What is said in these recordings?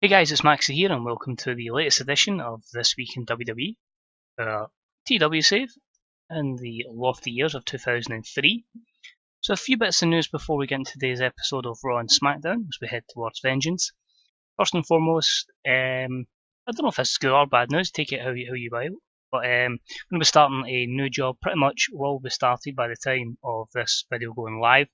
Hey guys, it's Maxie here and welcome to the latest edition of This Week in WWE, TEW save in the lofty years of 2003. So a few bits of news before we get into today's episode of Raw and SmackDown as we head towards Vengeance. First and foremost, I don't know if it's good or bad news, take it how you will, but I'm going to be starting a new job pretty much will be started by the time of this video going live.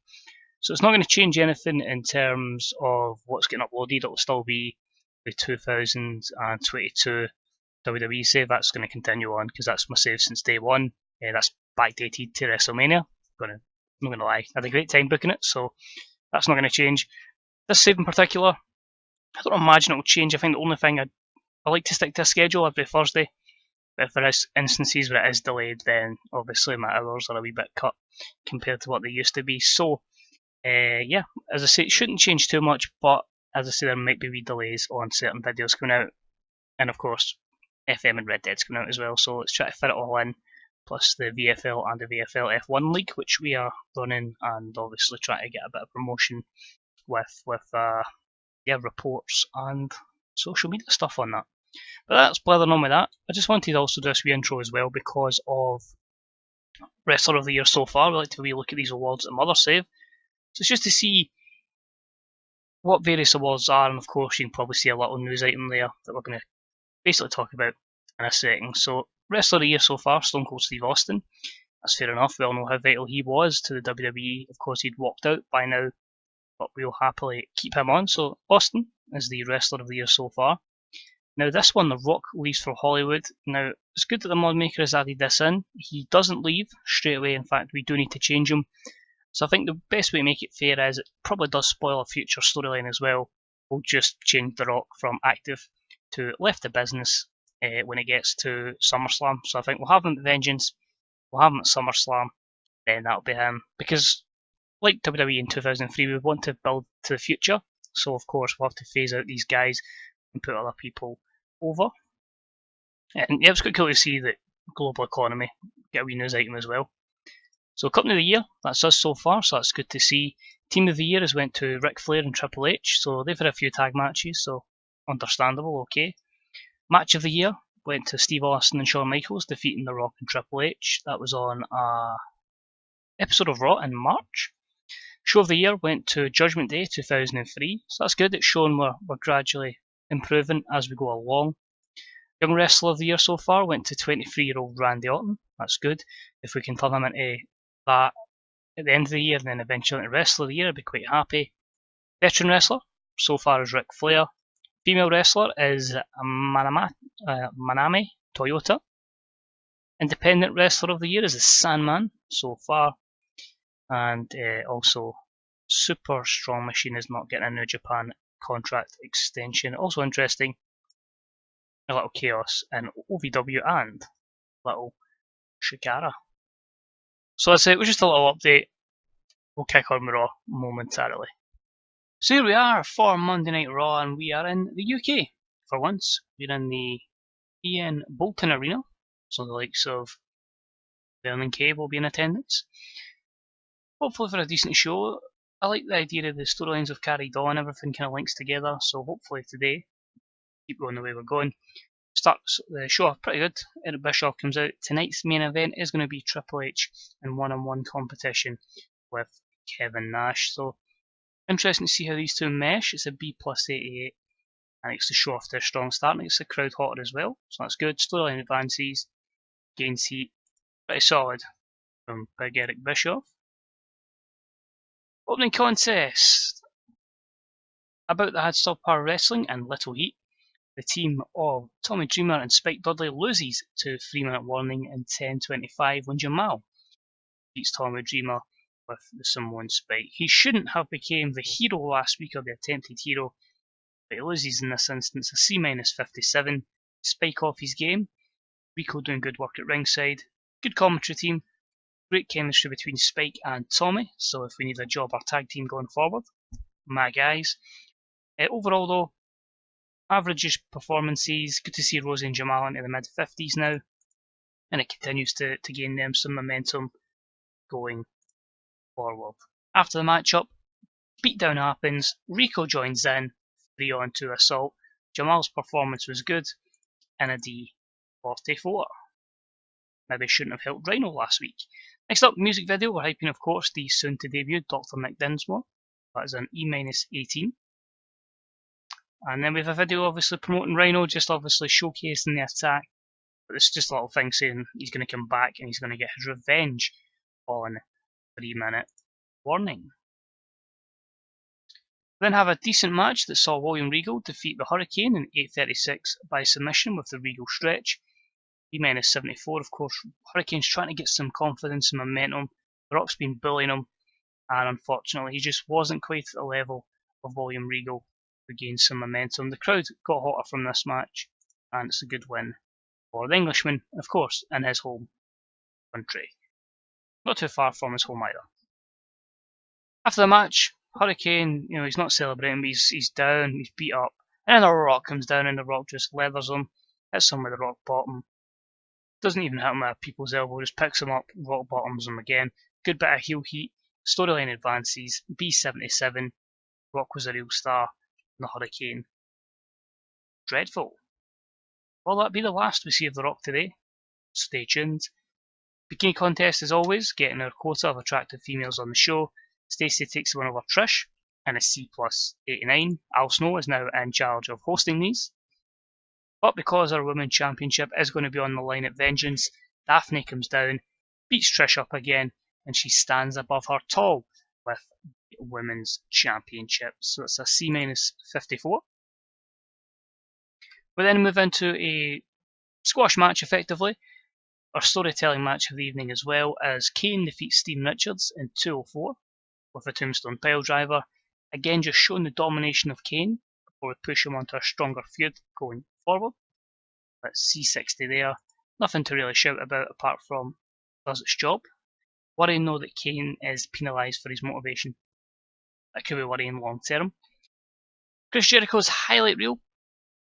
So it's not going to change anything in terms of what's getting uploaded, it'll still be the 2022 WWE save. That's going to continue on because that's my save since day one. That's backdated to WrestleMania. I'm not going to lie, I had a great time booking it, so that's not going to change. This save in particular, I don't imagine it will change. I think the only thing I like to stick to a schedule every Thursday. But if there is instances where it is delayed, then obviously my hours are a wee bit cut compared to what they used to be. So yeah, as I say, it shouldn't change too much, but as I say, there might be wee delays on certain videos coming out, and of course, FM and Red Dead's coming out as well. So let's try to fit it all in, plus the VFL and the VFL F1 League, which we are running, and obviously try to get a bit of promotion with reports and social media stuff on that. But that's blathering on with that. I just wanted to also do this wee intro as well because of Wrestler of the Year so far. We like to look at these awards at Mother Save. So it's just to see what various awards are, and of course you can probably see a little news item there that we're going to basically talk about in a second. So Wrestler of the Year so far, Stone Cold Steve Austin. That's fair enough, we all know how vital he was to the WWE. Of course he'd walked out by now, but we'll happily keep him on. So Austin is the Wrestler of the Year so far. Now this one, The Rock leaves for Hollywood. Now it's good that the mod maker has added this in. He doesn't leave straight away, in fact we do need to change him. So I think the best way to make it fair is it probably does spoil a future storyline as well. We'll just change The Rock from active to left the business when it gets to SummerSlam. So I think we'll have him at Vengeance, we'll have him at SummerSlam, then that'll be him. Because like WWE in 2003, we want to build to the future. So of course we'll have to phase out these guys and put other people over. And yeah, it's quite cool to see the global economy get a wee news item as well. So Company of the Year, that's us so far, so that's good to see. Team of the Year has went to Ric Flair and Triple H, so they've had a few tag matches, so understandable, okay. Match of the Year went to Steve Austin and Shawn Michaels, defeating The Rock and Triple H. That was on an episode of Raw in March. Show of the Year went to Judgment Day 2003, so that's good, it's showing we're gradually improving as we go along. Young Wrestler of the Year so far went to 23-year-old Randy Orton, that's good. If we can turn him into that at the end of the year and then eventually into Wrestler of the Year, I'd be quite happy. Veteran Wrestler so far is Ric Flair. Female Wrestler is Manami Toyota. Independent Wrestler of the Year is the Sandman so far. And also Super Strong Machine is not getting a New Japan contract extension. Also interesting, a little chaos in OVW and little Shikara. So that's it, it was just a little update. We'll kick on with Raw momentarily. So here we are for Monday Night Raw, and we are in the UK for once. We're in the Ian Bolton Arena, so the likes of Vernon Kay will be in attendance. Hopefully for a decent show. I like the idea of the storylines have carried on, everything kind of links together, so hopefully today, keep going the way we're going. Starts the show off pretty good. Eric Bischoff comes out. Tonight's main event is going to be Triple H in one-on-one competition with Kevin Nash. So interesting to see how these two mesh. It's a B+88 and it's to show off their strong start and it's the crowd hotter as well. So that's good. Storyline advances, gains heat. Pretty solid from Big Eric Bischoff. Opening contest. About the Had Star Power Wrestling and Little Heat. The team of Tommy Dreamer and Spike Dudley loses to 3-minute warning in 10:25 when Jamal beats Tommy Dreamer with the Samoan Spike. He shouldn't have become the hero last week, or the attempted hero, but he loses in this instance a C-57. Spike off his game. Rico doing good work at ringside. Good commentary team. Great chemistry between Spike and Tommy, so if we need a job or tag team going forward, my guys. Overall though, average performances. Good to see Rosie and Jamal into the mid-50s now, and it continues to gain them some momentum going forward. After the matchup, beatdown happens. Rico joins in, 3-on-2 assault. Jamal's performance was good in a D44. Maybe shouldn't have helped Rhino last week. Next up, music video. We're hyping, of course, the soon-to-debut Dr. Nick Dinsmore. That is an E-18. And then we have a video obviously promoting Rhino, just obviously showcasing the attack. But it's just a little thing saying he's going to come back and he's going to get his revenge on 3-minute warning. Then have a decent match that saw William Regal defeat the Hurricane in 8:36 by submission with the Regal stretch. E-74, of course, Hurricane's trying to get some confidence and momentum. The Rock's been bullying him, and unfortunately he just wasn't quite at the level of William Regal to gain some momentum. The crowd got hotter from this match, and it's a good win for the Englishman, of course, in his home country. Not too far from his home either. After the match, Hurricane, he's not celebrating, but he's down, he's beat up. And then the Rock comes down and the Rock just leathers him, hits him with the rock bottom. Doesn't even hit him with a people's elbow, just picks him up, rock bottoms him again. Good bit of heel heat, storyline advances, B77, Rock was a real star, and the Hurricane. Dreadful. Will that be the last we see of the Rock today? Stay tuned. Bikini contest as always, getting our quota of attractive females on the show. Stacey takes the win over Trish in a C+89. Al Snow is now in charge of hosting these. But because our Women's Championship is going to be on the line at Vengeance, Daphne comes down, beats Trish up again, and she stands above her tall with the Women's Championship. So it's a C-54. We then move into a squash match effectively. Our storytelling match of the evening as well, as Kane defeats Steven Richards in 2:04 with a tombstone pile driver. Again, just showing the domination of Kane before we push him onto a stronger feud going forward. That's C60 there. Nothing to really shout about apart from does its job. Worrying though that Kane is penalised for his motivation. That could be worrying long term. Chris Jericho's highlight reel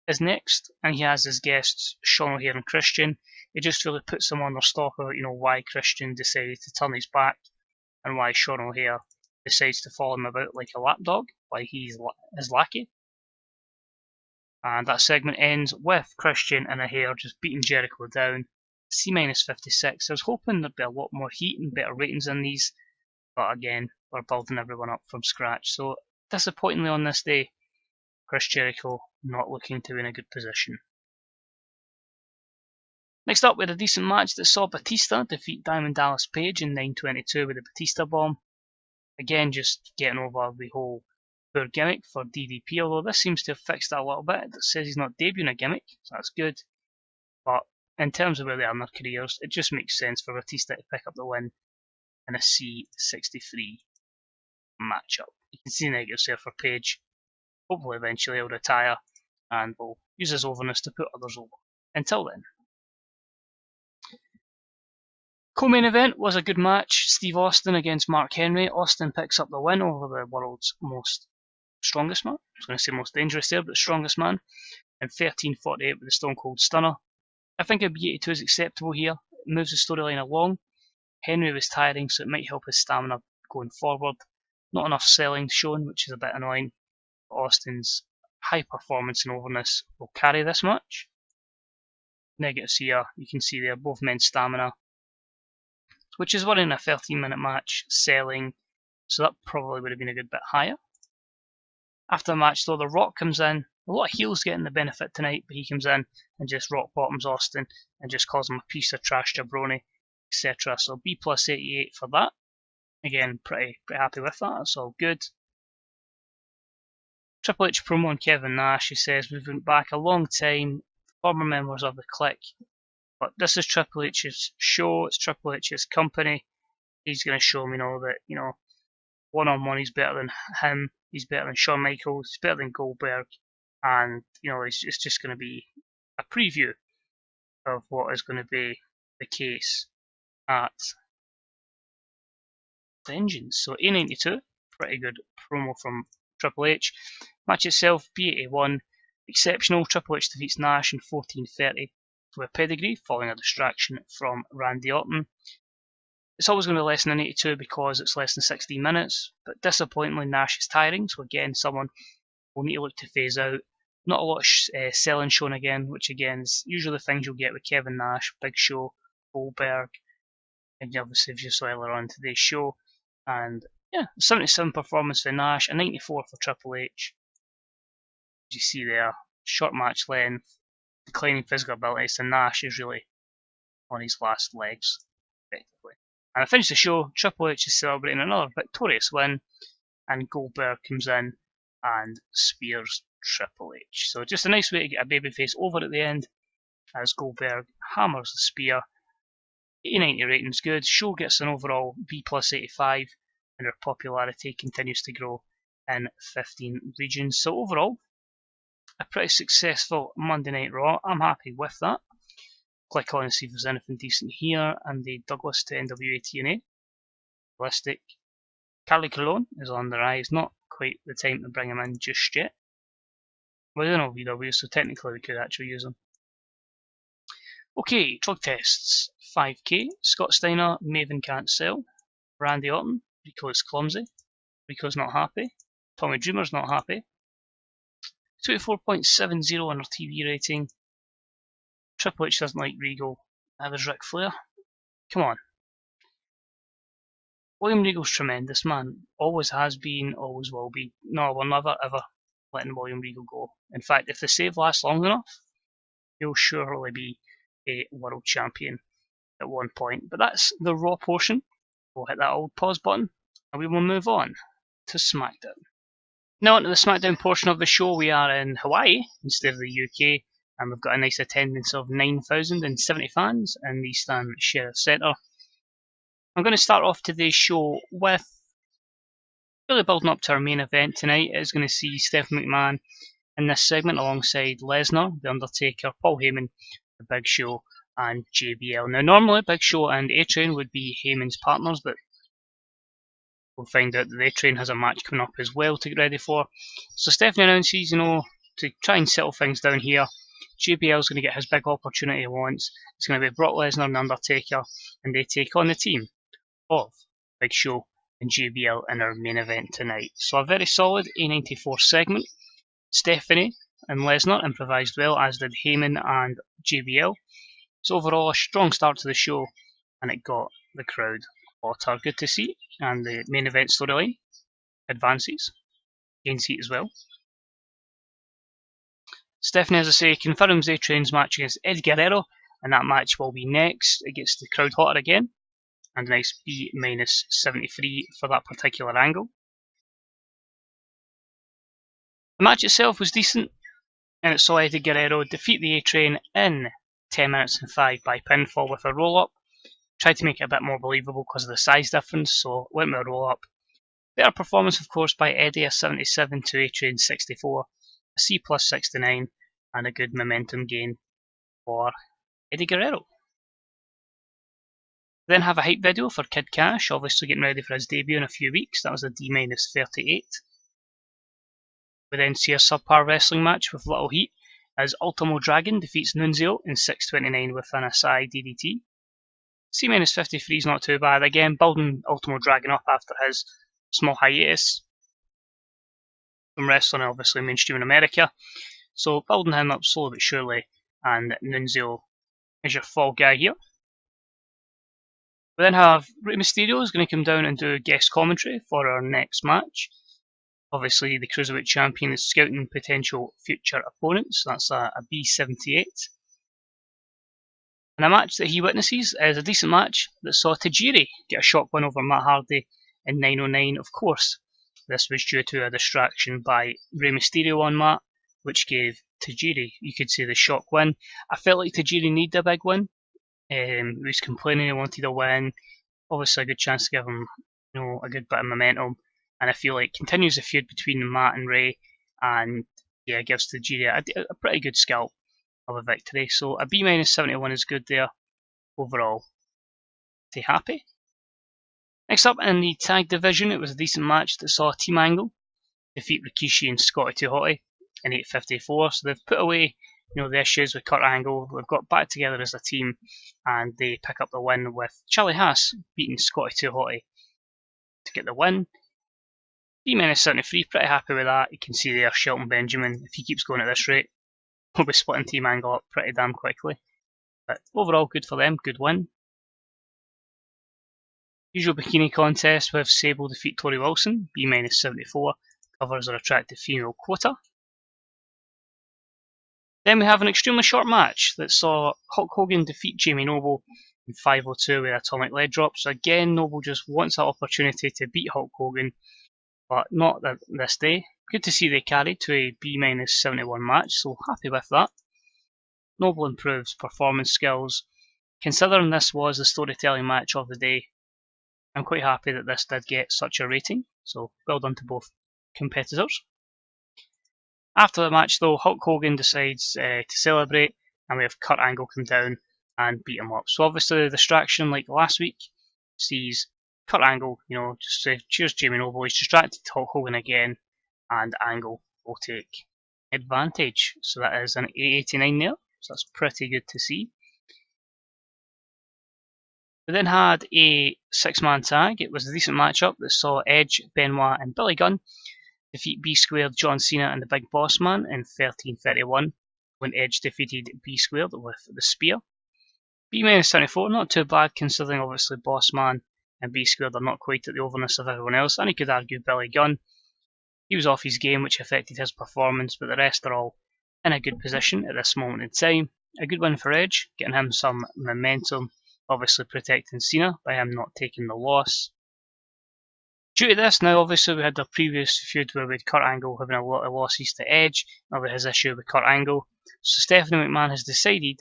is next, and he has his guests Sean O'Haire and Christian. It just really puts them on their stop about why Christian decided to turn his back and why Sean O'Haire decides to follow him about like a lapdog, why he's his lackey. And that segment ends with Christian and O'Haire just beating Jericho down. C-56. I was hoping there'd be a lot more heat and better ratings in these, but again, we're building everyone up from scratch. So disappointingly on this day, Chris Jericho not looking to be in a good position. Next up, we had a decent match that saw Batista defeat Diamond Dallas Page in 9:22 with the Batista Bomb. Again, just getting over the whole poor gimmick for DDP, although this seems to have fixed that a little bit. It says he's not debuting a gimmick, so that's good. But in terms of where they are in their careers, it just makes sense for Batista to pick up the win in a C63 matchup. You can see negatives there for Page. Hopefully eventually he'll retire and will use his overness to put others over. Until then. Co-main event was a good match. Steve Austin against Mark Henry. Austin picks up the win over the world's strongest man. I was going to say most dangerous there, but strongest man. In 13:48 with the Stone Cold Stunner. I think a B82 is acceptable here. It moves the storyline along. Henry was tiring, so it might help his stamina going forward. Not enough selling shown, which is a bit annoying. Austin's high performance and overness will carry this match. Negatives here, you can see there, both men's stamina, which is running a 13-minute match, selling, so that probably would have been a good bit higher. After the match though, The Rock comes in. A lot of heels getting the benefit tonight, but he comes in and just rock bottoms Austin and just calls him a piece of trash jabroni, etc. So B+88 for that. Again, pretty happy with that, that's all good. Triple H promo on Kevin Nash. He says, we've been back a long time, former members of the clique, but this is Triple H's show, it's Triple H's company. He's going to show me that, one-on-one he's better than him, he's better than Shawn Michaels, he's better than Goldberg, and, it's just going to be a preview of what is going to be the case at Vengeance. So A92, pretty good promo from Triple H. Match itself, B81, exceptional. Triple H defeats Nash in 14:30 with pedigree, following a distraction from Randy Orton. It's always going to be less than an 82 because it's less than 16 minutes, but disappointingly Nash is tiring, so again someone will need to look to phase out. Not a lot of selling shown again, which again is usually the things you'll get with Kevin Nash, Big Show, Goldberg, and obviously if you saw earlier on today's show. And yeah, 77 performance for Nash, a 94 for Triple H. As you see there, short match length, declining physical ability, so Nash is really on his last legs, effectively. And I finished the show, Triple H is celebrating another victorious win, and Goldberg comes in and spears Triple H. So just a nice way to get a babyface over at the end, as Goldberg hammers the spear. 80-90 ratings good. Show gets an overall B plus 85, and her popularity continues to grow in 15 regions. So overall, a pretty successful Monday Night Raw. I'm happy with that. Click on and see if there's anything decent here, and the Douglas to NWA TNA. Realistic. Carly Colon is on the rise. Not quite the time to bring him in just yet. Well, they're not VW, so technically we could actually use them. Okay, drug tests. 5k. Scott Steiner, Maven can't sell. Randy Orton, Rico is clumsy. Rico's not happy. Tommy Dreamer's not happy. 24.70 on her TV rating. Triple H doesn't like Regal. There's Ric Flair. Come on. William Regal's tremendous, man. Always has been, always will be. No, we're never ever letting William Regal go. In fact, if the save lasts long enough, he'll surely be a world champion at one point. But that's the Raw portion. We'll hit that old pause button and we will move on to SmackDown. Now onto the SmackDown portion of the show. We are in Hawaii instead of the UK, and we've got a nice attendance of 9,070 fans in the Stan Sheriff Centre. I'm going to start off today's show with really building up to our main event tonight. It's going to see Stephanie McMahon in this segment alongside Lesnar, The Undertaker, Paul Heyman, The Big Show, and JBL. Now normally Big Show and A-Train would be Heyman's partners, but we'll find out that the A-Train has a match coming up as well to get ready for. So Stephanie announces, to try and settle things down here, JBL's going to get his big opportunity he wants. It's going to be Brock Lesnar and The Undertaker, and they take on the team of Big Show and JBL in our main event tonight. So a very solid A94 segment. Stephanie and Lesnar improvised well, as did Heyman and JBL. So overall, a strong start to the show, and it got the crowd hotter. Good to see. And the main event storyline advances, gains heat as well. Stephanie, as I say, confirms A-Train's match against Eddie Guerrero, and that match will be next. It gets the crowd hotter again, and a nice B minus 73 for that particular angle. The match itself was decent, and it saw Eddie Guerrero defeat the A-Train in 10 minutes and 5 by pinfall with a roll-up. Tried to make it a bit more believable because of the size difference, so went with a roll-up. Better performance, of course, by Eddie, a 77 to A-Train 64, a C plus 69, and a good momentum gain for Eddie Guerrero. Then have a hype video for Kid Cash, obviously getting ready for his debut in a few weeks. That was a D minus 38. We then see a subpar wrestling match with little heat, as Ultimo Dragon defeats Nunzio in 6:29 with an Asai DDT. C minus 53 is not too bad. Again, building Ultimo Dragon up after his small hiatus from wrestling, obviously mainstream in America. So building him up slowly but surely, and Nunzio is your fall guy here. We then have Rey Mysterio is going to come down and do guest commentary for our next match. Obviously, the Cruiserweight Champion is scouting potential future opponents. That's a B78. And a match that he witnesses is a decent match that saw Tajiri get a shock win over Matt Hardy in 909. Of course, this was due to a distraction by Rey Mysterio on Matt, which gave Tajiri, you could say, the shock win. I felt like Tajiri needed a big win. He was complaining he wanted a win. Obviously, a good chance to give him, a good bit of momentum. And I feel like continues the feud between Matt and Rey, and yeah, gives Tajiri a pretty good scalp of a victory. So a B minus 71 is good there overall. Stay happy. Next up in the tag division, it was a decent match that saw Team Angle defeat Rikishi and Scotty 2 Hotty in 8:54. So they've put away the issues with Kurt Angle. We've got back together as a team, and they pick up the win with Charlie Haas beating Scotty 2 Hotty to get the win. B-73, pretty happy with that. You can see there Shelton Benjamin, if he keeps going at this rate, we'll be splitting Team Angle up pretty damn quickly. But overall, good for them, good win. Usual bikini contest with Sable defeat Tori Wilson, B-74, covers our attractive female quota. Then we have an extremely short match that saw Hulk Hogan defeat Jamie Noble in 5:02 with Atomic Leg Drop. So again, Noble just wants that opportunity to beat Hulk Hogan, but not this day. Good to see they carried to a B-71 match, so happy with that. Noble improves performance skills. Considering this was the storytelling match of the day, I'm quite happy that this did get such a rating, so well done to both competitors. After the match though, Hulk Hogan decides to celebrate, and we have Kurt Angle come down and beat him up. So obviously the distraction, like last week, sees Kurt Angle, just say cheers Jamie Noble, he's distracted Hulk Hogan again, and Angle will take advantage. So that is an 889 there, so that's pretty good to see. We then had a 6-man tag. It was a decent matchup that saw Edge, Benoit and Billy Gunn defeat B Squared, John Cena and the Big Boss Man in 13:31 when Edge defeated B Squared with the spear. B-74, not too bad considering obviously Boss Man and B Squared are not quite at the overness of everyone else, and you could argue Billy Gunn. He was off his game, which affected his performance, but the rest are all in a good position at this moment in time. A good win for Edge, getting him some momentum, obviously protecting Cena by him not taking the loss. Due to this, now obviously we had a previous feud where we had Kurt Angle having a lot of losses to Edge, over his issue with Kurt Angle. So Stephanie McMahon has decided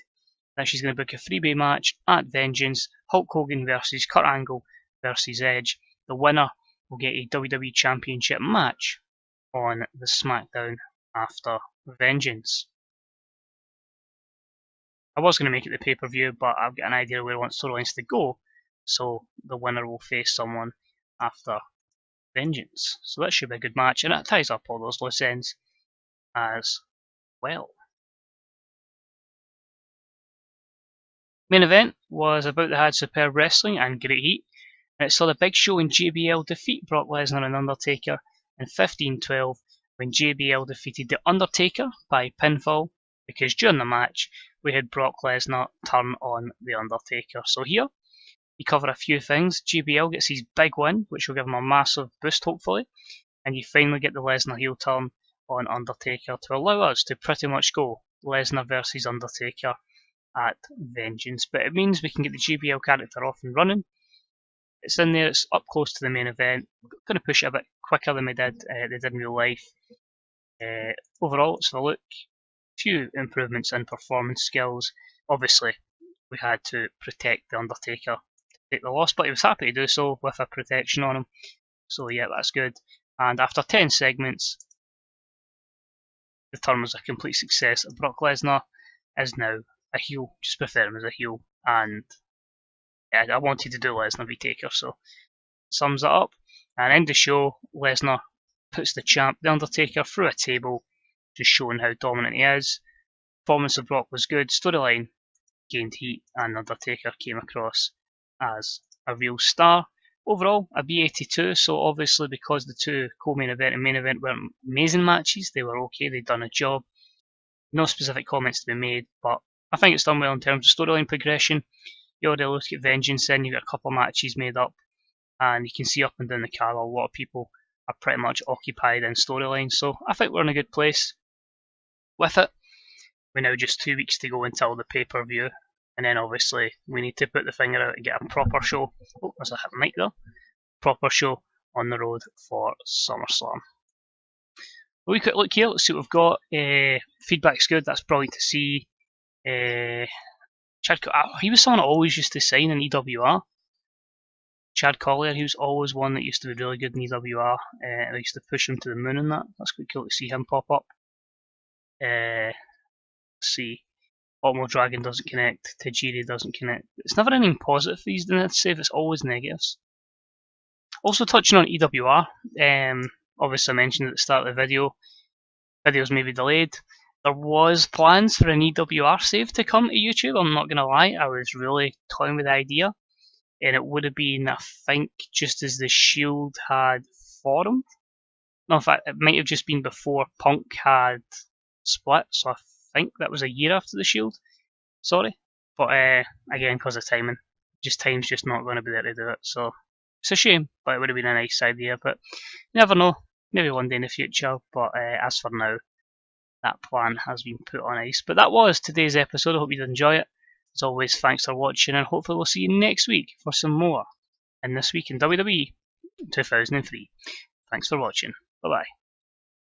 that she's going to book a freebie match at Vengeance, Hulk Hogan versus Kurt Angle versus Edge. The winner will get a WWE Championship match on the SmackDown after Vengeance. I was going to make it the pay-per-view, but I've got an idea where I want storylines to go, so the winner will face someone after Vengeance. So that should be a good match, and it ties up all those loose ends as well. Main event was about to have superb wrestling and great heat, and it saw the Big Show and JBL defeat Brock Lesnar and Undertaker in 15:12 when JBL defeated The Undertaker by pinfall, because during the match we had Brock Lesnar turn on The Undertaker. So here we cover a few things. JBL gets his big win, which will give him a massive boost hopefully, and you finally get the Lesnar heel turn on Undertaker to allow us to pretty much go Lesnar versus Undertaker at Vengeance. But it means we can get the JBL character off and running. It's in there, it's up close to the main event. We're going to push it a bit quicker than they did in real life. Overall, it's a look. Few improvements in performance skills. Obviously, we had to protect the Undertaker to take the loss, but he was happy to do so with a protection on him. So yeah, that's good. And after 10 segments, the turn was a complete success. Brock Lesnar is now a heel. Just prefer him as a heel. And yeah, I wanted to do Lesnar v Taker, so sums it up. And end the show, Lesnar puts the champ, the Undertaker, through a table, just showing how dominant he is. Performance of Brock was good. Storyline gained heat, and Undertaker came across as a real star. Overall, a B82, so obviously because the two co-main event and main event weren't amazing matches, they were okay, they'd done a job. No specific comments to be made, but I think it's done well in terms of storyline progression. You already look at Vengeance, then you've got a couple of matches made up, and you can see up and down the card a lot of people are pretty much occupied in storylines, so I think we're in a good place with it. We're now just 2 weeks to go until the pay-per-view, and then obviously we need to put the finger out and get a proper show. Oh, there's a hit mic there. Proper show on the road for SummerSlam. A wee quick look here, let's see what we've got. Feedback's good, that's brilliant to see. Chad, he was someone I always used to sign in EWR. Chad Collier, he was always one that used to be really good in EWR. I used to push him to the moon and that. That's quite cool to see him pop up. Let's see. Automo Dragon doesn't connect. Tajiri doesn't connect. It's never anything positive these days, to save, it's always negatives. Also touching on EWR, obviously I mentioned at the start of the video, videos may be delayed. There was plans for an EWR save to come to YouTube, I'm not going to lie, I was really toying with the idea. And it would have been, I think, just as the Shield had formed. No, in fact, it might have just been before Punk had split, so I think that was a year after the Shield. Sorry. But again, because of timing, time's just not going to be there to do it, so it's a shame, but it would have been a nice idea. But you never know, maybe one day in the future. But as for now, that plan has been put on ice. But that was today's episode. I hope you did enjoy it. As always, thanks for watching, and hopefully we'll see you next week for some more in This Week in WWE 2003. Thanks for watching. Bye bye.